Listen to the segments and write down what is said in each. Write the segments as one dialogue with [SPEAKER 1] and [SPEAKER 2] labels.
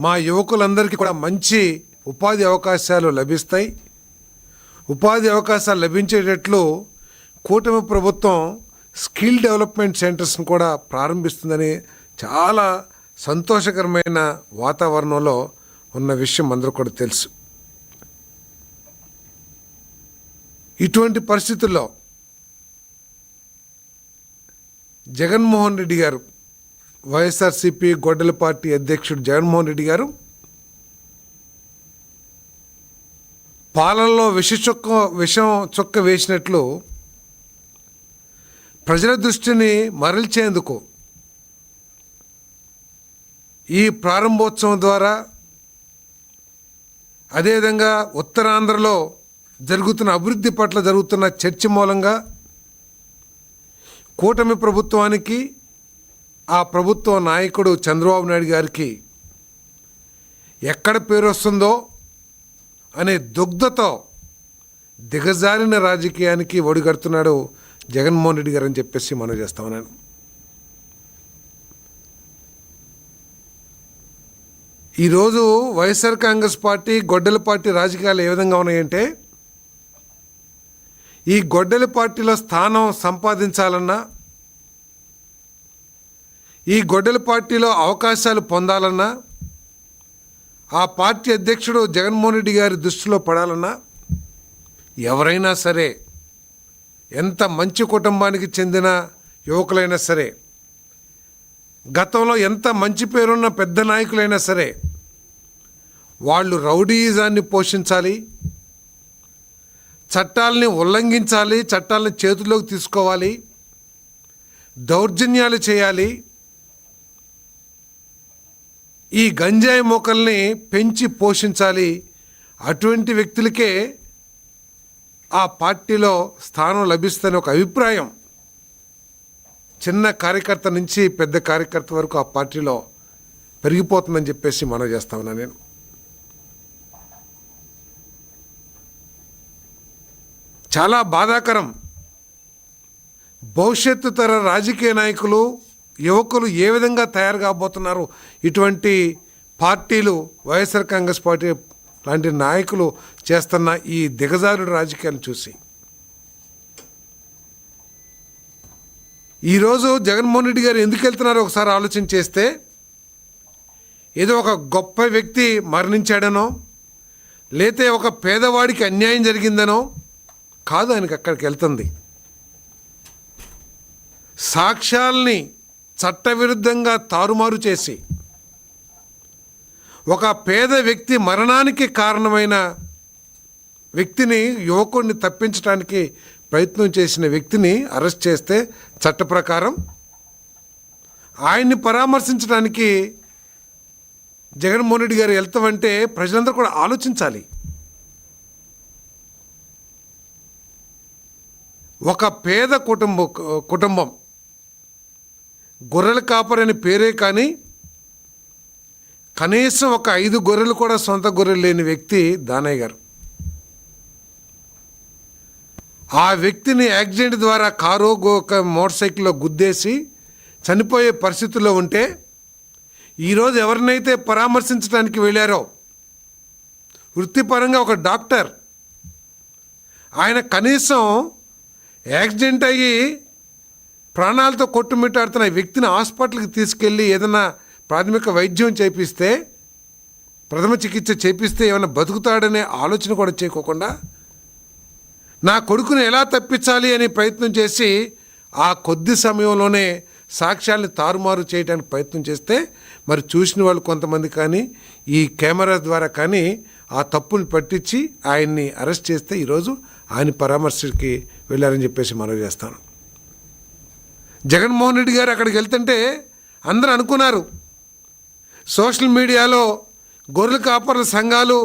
[SPEAKER 1] మా యువకులందరికీ కూడా మంచి ఉపాధి అవకాశాలు లభిస్తాయి. ఉపాధి అవకాశాలు లభించేటట్లు కూటమి ప్రభుత్వం స్కిల్ డెవలప్మెంట్ సెంటర్స్ని కూడా ప్రారంభిస్తుందని చాలా సంతోషకరమైన వాతావరణంలో ఉన్న విషయం అందరూ కూడా తెలుసు. ఇటువంటి పరిస్థితుల్లో జగన్మోహన్ రెడ్డి గారు, వైఎస్ఆర్సీపీ గొడ్డల పార్టీ అధ్యక్షుడు జగన్మోహన్ రెడ్డి గారు పాలనలో విషం చుక్క వేసినట్లు ప్రజల దృష్టిని మరల్చేందుకు ఈ ప్రారంభోత్సవం ద్వారా, అదేవిధంగా ఉత్తరాంధ్రలో జరుగుతున్న అభివృద్ధి పట్ల జరుగుతున్న చర్చ మూలంగా కూటమి ప్రభుత్వానికి, ఆ ప్రభుత్వ నాయకుడు చంద్రబాబు నాయుడు గారికి ఎక్కడ పేరు వస్తుందో అనే దుగ్ధతో దిగజారిన రాజకీయానికి ఒడిగడుతున్నాడు జగన్మోహన్ రెడ్డి గారు అని చెప్పేసి మనం చేస్తా ఉన్నాను. ఈరోజు వైఎస్ఆర్ కాంగ్రెస్ పార్టీ, గొడ్డల పార్టీ రాజకీయాలు ఏ విధంగా ఉన్నాయంటే, ఈ గొడ్డల పార్టీలో స్థానం సంపాదించాలన్నా, ఈ గొడ్డల పార్టీలో అవకాశాలు పొందాలన్నా, ఆ పార్టీ అధ్యక్షుడు జగన్మోహన్ రెడ్డి గారి దృష్టిలో పడాలన్నా ఎవరైనా సరే, ఎంత మంచి కుటుంబానికి చెందిన యువకులైనా సరే, గతంలో ఎంత మంచి పేరున్న పెద్ద నాయకులైనా సరే, వాళ్ళు రౌడీయిజాన్ని పోషించాలి, చట్టాలని ఉల్లంఘించాలి, చట్టాలని చేతుల్లోకి తీసుకోవాలి, దౌర్జన్యాలు చేయాలి, ఈ గంజాయి మొక్కల్ని పెంచి పోషించాలి. అటువంటి వ్యక్తులకే ఆ పార్టీలో స్థానం లభిస్తుందని ఒక అభిప్రాయం చిన్న కార్యకర్త నుంచి పెద్ద కార్యకర్త వరకు ఆ పార్టీలో పెరిగిపోతుందని చెప్పేసి మనవి చేస్తా ఉన్నా. నేను చాలా బాధాకరం. భవిష్యత్తు తర రాజకీయ నాయకులు, యువకులు ఏ విధంగా తయారు కాబోతున్నారు, ఇటువంటి పార్టీలు, వైఎస్ఆర్ కాంగ్రెస్ పార్టీ లాంటి నాయకులు చేస్తున్న ఈ దిగజారుడు రాజకీయాలను చూసి. ఈరోజు జగన్మోహన్ రెడ్డి గారు ఎందుకు వెళ్తున్నారో ఒకసారి ఆలోచన చేస్తే, ఏదో ఒక గొప్ప వ్యక్తి మరణించాడనో, లేతే ఒక పేదవాడికి అన్యాయం జరిగిందనో కాదు ఆయనకి అక్కడికి వెళ్తుంది. సాక్ష్యాల్ని చట్టవిరుద్ధంగా తారుమారు చేసి ఒక పేద వ్యక్తి మరణానికి కారణమైన వ్యక్తిని, యువకుడిని తప్పించడానికి ప్రయత్నం చేసిన వ్యక్తిని అరెస్ట్ చేస్తే చట్ట ప్రకారం ఆయన్ని పరామర్శించడానికి జగన్మోహన్ రెడ్డి గారు వెళ్తామంటే ప్రజలందరూ కూడా ఆలోచించాలి. ఒక పేద కుటుంబం గొర్రెల కాపరని పేరే కానీ కనీసం ఒక 5 గొర్రెలు కూడా సొంత గొర్రెలు లేని వ్యక్తి దానయ్య గారు. ఆ వ్యక్తిని యాక్సిడెంట్ ద్వారా కారు, మోటార్ సైకిల్లో గుద్దేసి చనిపోయే పరిస్థితుల్లో ఉంటే, ఈరోజు ఎవరినైతే పరామర్శించడానికి వెళ్ళారో వృత్తిపరంగా ఒక డాక్టర్, ఆయన కనీసం యాక్సిడెంట్ అయ్యి ప్రాణాలతో కొట్టుమిట్టాడుతున్న వ్యక్తిని హాస్పిటల్కి తీసుకెళ్ళి ఏదైనా ప్రాథమిక వైద్యం చేపిస్తే, ప్రథమ చికిత్స చేపిస్తే ఏమైనా బతుకుతాడనే ఆలోచన కూడా చేయకోకుండా నా కొడుకుని ఎలా తప్పించాలి అని ప్రయత్నం చేసి ఆ కొద్ది సమయంలోనే సాక్ష్యాలను తారుమారు చేయడానికి ప్రయత్నం చేస్తే, మరి చూసిన వాళ్ళు కొంతమంది కానీ ఈ కెమెరా ద్వారా కానీ ఆ తప్పుని పట్టించి ఆయన్ని అరెస్ట్ చేస్తే ఈరోజు ఆయన పరామర్శకి వెళ్ళారని చెప్పేసి మనవి చేస్తాను. జగన్మోహన్ రెడ్డి గారు అక్కడికి వెళ్తుంటే అందరూ అనుకున్నారు, సోషల్ మీడియాలో గొర్రెల కాపర్ల సంఘాలు,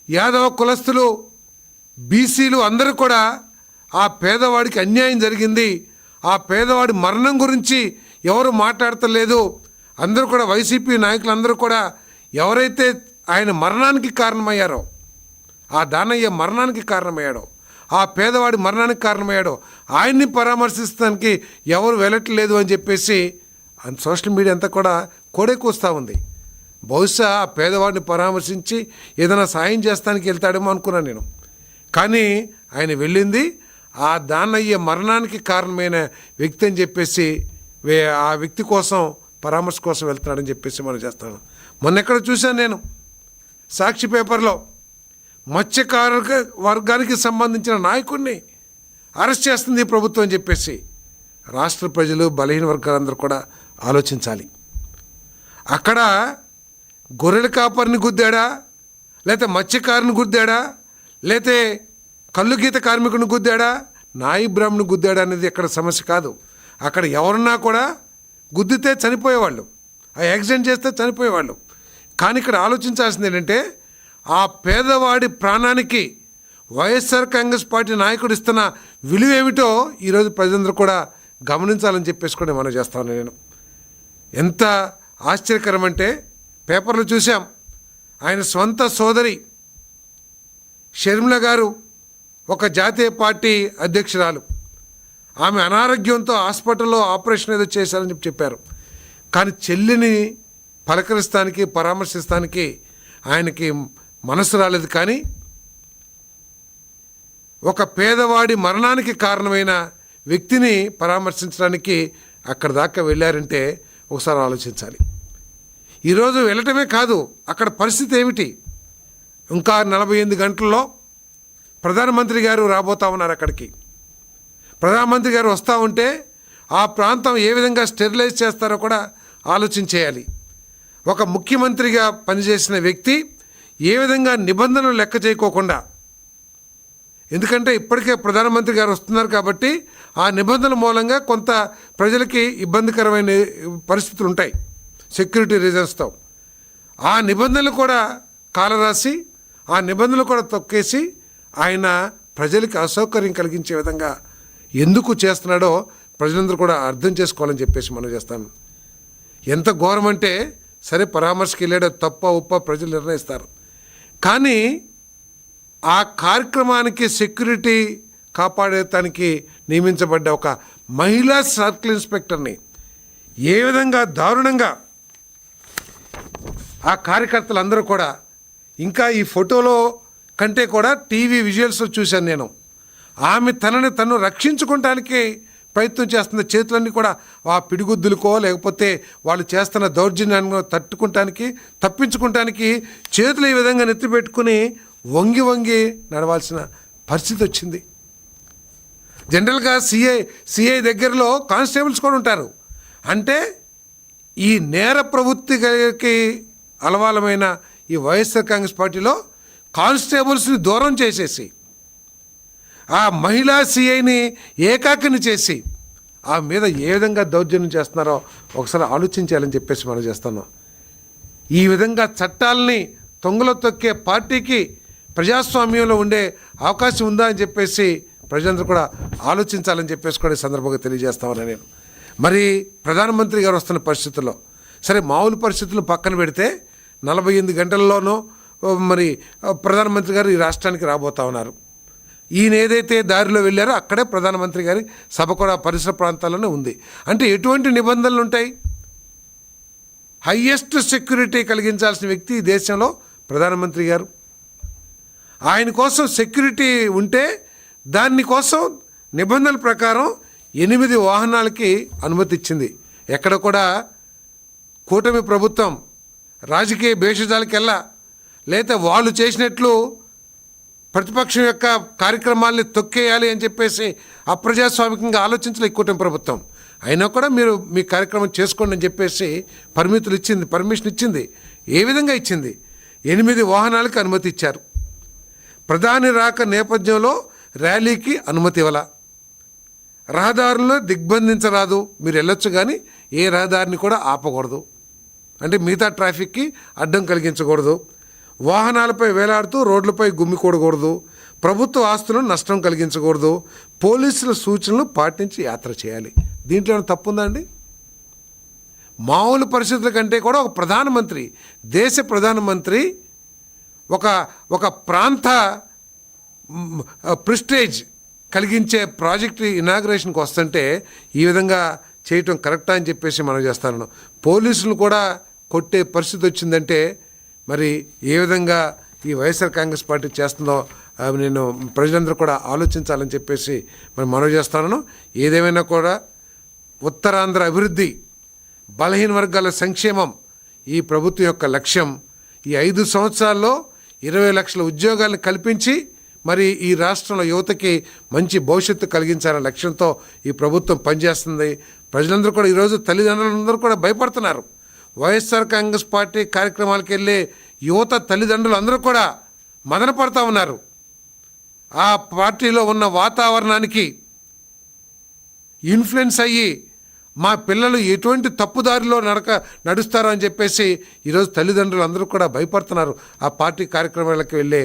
[SPEAKER 1] యాదవ కులస్తులు, బీసీలు అందరూ కూడా ఆ పేదవాడికి అన్యాయం జరిగింది, ఆ పేదవాడి మరణం గురించి ఎవరు మాట్లాడతలేదు, అందరూ కూడా వైసీపీ నాయకులందరూ కూడా ఎవరైతే ఆయన మరణానికి కారణమయ్యారో, ఆ దానయ్య మరణానికి కారణమయ్యాడో, ఆ పేదవాడి మరణానికి కారణమయ్యాడో ఆయన్ని పరామర్శించడానికి ఎవరు వెళ్ళట్లేదు అని చెప్పేసి సోషల్ మీడియా అంతా కూడా కోడే కూస్తూ ఉంది. బహుశా ఆ పేదవాడిని పరామర్శించి ఏదైనా సాయం చేస్తానికి వెళ్తాడేమో అనుకున్నాను నేను. కానీ ఆయన వెళ్ళింది ఆ దాన్నయ్య మరణానికి కారణమైన వ్యక్తి అని చెప్పేసి ఆ వ్యక్తి కోసం పరామర్శ కోసం వెళ్తున్నాడని చెప్పేసి మనం చేస్తాను. మొన్న ఎక్కడ చూశాను నేను సాక్షి పేపర్లో మత్స్యకారు వర్గానికి సంబంధించిన నాయకుడిని అరెస్ట్ చేస్తుంది ప్రభుత్వం అని చెప్పేసి. రాష్ట్ర ప్రజలు బలహీన వర్గాలందరూ కూడా ఆలోచించాలి. అక్కడ గొర్రెల కాపరిని గుద్దాడా, లేకపోతే మత్స్యకారుని గుద్దాడా, లేకపోతే కళ్ళు గీత కార్మికుని గుద్దాడా, నాయి బ్రాహ్మణుని గుద్దాడా అనేది ఎక్కడ సమస్య కాదు. అక్కడ ఎవరన్నా కూడా గుద్దితే చనిపోయేవాళ్ళు, ఆ యాక్సిడెంట్ చేస్తే చనిపోయేవాళ్ళు. కానీ ఇక్కడ ఆలోచించాల్సింది ఏంటంటే ఆ పేదవాడి ప్రాణానికి వైఎస్ఆర్ కాంగ్రెస్ పార్టీ నాయకుడు ఇస్తున్న విలువ ఏమిటో ఈరోజు ప్రజలందరూ కూడా గమనించాలని చెప్పేసి కూడా మనం చేస్తాను. నేను ఎంత ఆశ్చర్యకరం అంటే పేపర్లో చూసాం, ఆయన సొంత సోదరి షర్మిల గారు ఒక జాతీయ పార్టీ అధ్యక్షురాలు, ఆమె అనారోగ్యంతో హాస్పిటల్లో ఆపరేషన్ ఏదో చేశారని చెప్పారు. కానీ చెల్లిని పలకరిస్తానికి పరామర్శిస్తానికి ఆయనకి మనసు రాలేదు. కానీ ఒక పేదవాడి మరణానికి కారణమైన వ్యక్తిని పరామర్శించడానికి అక్కడ దాకా వెళ్ళారంటే ఒకసారి ఆలోచించాలి. ఈరోజు వెళ్ళటమే కాదు, అక్కడ పరిస్థితి ఏమిటి? ఇంకా 48 గంటల్లో ప్రధానమంత్రి గారు రాబోతా ఉన్నారు అక్కడికి. ప్రధానమంత్రి గారు వస్తూ ఉంటే ఆ ప్రాంతం ఏ విధంగా స్టెరిలైజ్ చేస్తారో కూడా ఆలోచించేయాలి. ఒక ముఖ్యమంత్రిగా పనిచేసిన వ్యక్తి ఏ విధంగా నిబంధనలు లెక్క చేయకోకుండా, ఎందుకంటే ఇప్పటికే ప్రధానమంత్రి గారు వస్తున్నారు కాబట్టి ఆ నిబంధనల మూలంగా కొంత ప్రజలకి ఇబ్బందికరమైన పరిస్థితులు ఉంటాయి సెక్యూరిటీ రీజన్స్తో. ఆ నిబంధనలు కూడా కాలరాసి ఆ నిబంధనలు కూడా తొక్కేసి ఆయన ప్రజలకి అసౌకర్యం కలిగించే విధంగా ఎందుకు చేస్తున్నాడో ప్రజలందరూ కూడా అర్థం చేసుకోవాలని చెప్పేసి మనం చేస్తాను. ఎంత ఘోరం అంటే సరే పరామర్శకి వెళ్ళాడో తప్ప ఉప్ప ప్రజలు నిర్ణయిస్తారు. కానీ ఆ కార్యక్రమానికి సెక్యూరిటీ కాపాడటానికి నియమించబడ్డ ఒక మహిళా సర్కిల్ ఇన్స్పెక్టర్ని ఏ విధంగా దారుణంగా ఆ కార్యకర్తలందరూ కూడా, ఇంకా ఈ ఫోటోలో కంటే కూడా టీవీ విజువల్స్లో చూశాను నేను, ఆమె తనని తను రక్షించుకోవటానికి ప్రయత్నం చేస్తున్న చేతులన్నీ కూడా ఆ పిడిగుద్దులకో లేకపోతే వాళ్ళు చేస్తున్న దౌర్జన్యాన్ని తప్పించుకుంటానికి చేతులు ఈ విధంగా నెత్తి పెట్టుకుని వంగి వంగి నడవాల్సిన పరిస్థితి వచ్చింది. జనరల్గా సిఐ దగ్గరలో కానిస్టేబుల్స్ కూడా ఉంటారు. అంటే ఈ నేర ప్రవృత్తికి అలవాలమైన ఈ వైఎస్ఆర్ కాంగ్రెస్ పార్టీలో కానిస్టేబుల్స్ని దూరం చేసేసి ఆ మహిళా సిఐని ఏకాకిని చేసి ఆ మీద ఏ విధంగా దౌర్జన్యం చేస్తున్నారో ఒకసారి ఆలోచించాలని చెప్పేసి మనం చేస్తున్నాం. ఈ విధంగా చట్టాలని తొంగలో తొక్కే పార్టీకి ప్రజాస్వామ్యంలో ఉండే అవకాశం ఉందా అని చెప్పేసి ప్రజలందరూ కూడా ఆలోచించాలని చెప్పేసి కూడా ఈ సందర్భంగా తెలియజేస్తామని నేను. మరి ప్రధానమంత్రి గారు వస్తున్న పరిస్థితుల్లో సరే మామూలు పరిస్థితులను పక్కన పెడితే 48 గంటల్లోనూ మరి ప్రధానమంత్రి గారు ఈ రాష్ట్రానికి రాబోతా ఉన్నారు. ఈయన ఏదైతే దారిలో వెళ్ళారో అక్కడే ప్రధానమంత్రి గారి సభ కూడా పరిసర ప్రాంతాల్లోనే ఉంది. అంటే ఎటువంటి నిబంధనలు ఉంటాయి? హయ్యెస్ట్ సెక్యూరిటీ కలిగించాల్సిన వ్యక్తి ఈ దేశంలో ప్రధానమంత్రి గారు. ఆయన కోసం సెక్యూరిటీ ఉంటే దానికోసం నిబంధనల ప్రకారం 8 వాహనాలకి అనుమతి ఇచ్చింది. ఎక్కడ కూడా కూటమి ప్రభుత్వం రాజకీయ భేషజాలకెల్లా లేదా వాళ్ళు చేసినట్లు ప్రతిపక్షం యొక్క కార్యక్రమాల్ని తొక్కేయాలి అని చెప్పేసి అప్రజాస్వామికంగా ఆలోచించలే ఈ కూటమి ప్రభుత్వం. అయినా కూడా మీరు మీ కార్యక్రమం చేసుకోండి అని చెప్పేసి పర్మిషన్ ఇచ్చింది. ఏ విధంగా ఇచ్చింది? 8 వాహనాలకు అనుమతి ఇచ్చారు. ప్రధాని రాక నేపథ్యంలో ర్యాలీకి అనుమతి ఇవ్వాల. రహదారులను దిగ్బంధించరాదు, మీరు వెళ్ళొచ్చు కానీ ఏ రహదారిని కూడా ఆపకూడదు, అంటే మిగతా ట్రాఫిక్కి అడ్డం కలిగించకూడదు. వాహనాలపై వేలాడుతూ రోడ్లపై గుమ్మికూడకూడదు. ప్రభుత్వ ఆస్తులను నష్టం కలిగించకూడదు. పోలీసుల సూచనలు పాటించి యాత్ర చేయాలి. దీంట్లో ఏమైనా తప్పు ఉందా అండి? మామూలు పరిస్థితుల కంటే కూడా ఒక ప్రధానమంత్రి, దేశ ప్రధానమంత్రి ఒక ప్రాంత ప్రిస్టేజ్ కలిగించే ప్రాజెక్టు ఇనాగ్రేషన్కి వస్తుంటే ఈ విధంగా చేయటం కరెక్టా అని చెప్పేసి మనం చేస్తాను. పోలీసులు కూడా కొట్టే పరిస్థితి వచ్చిందంటే మరి ఏ విధంగా ఈ వైఎస్ఆర్ కాంగ్రెస్ పార్టీ చేస్తుందో నేను ప్రజలందరూ కూడా ఆలోచించాలని చెప్పేసి మరి మనవి చేస్తాను. ఏదేమైనా కూడా ఉత్తరాంధ్ర అభివృద్ధి, బలహీన వర్గాల సంక్షేమం ఈ ప్రభుత్వం యొక్క లక్ష్యం. ఈ 5 సంవత్సరాల్లో 20 లక్షల ఉద్యోగాలను కల్పించి మరి ఈ రాష్ట్రంలో యువతకి మంచి భవిష్యత్తు కలిగించాలనే లక్ష్యంతో ఈ ప్రభుత్వం పనిచేస్తుంది. ప్రజలందరూ కూడా ఈరోజు తల్లిదండ్రులందరూ కూడా భయపడుతున్నారు. వైఎస్ఆర్ కాంగ్రెస్ పార్టీ కార్యక్రమాలకు వెళ్ళే యువత తల్లిదండ్రులు అందరూ కూడా మదన పడుతూ ఉన్నారు. ఆ పార్టీలో ఉన్న వాతావరణానికి ఇన్ఫ్లుయెన్స్ అయ్యి మా పిల్లలు ఎటువంటి తప్పుదారిలో నడుస్తారో అని చెప్పేసి ఈరోజు తల్లిదండ్రులు అందరూ కూడా భయపడుతున్నారు. ఆ పార్టీ కార్యక్రమాలకు వెళ్ళే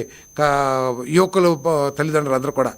[SPEAKER 1] యువకులు తల్లిదండ్రులు అందరూ కూడా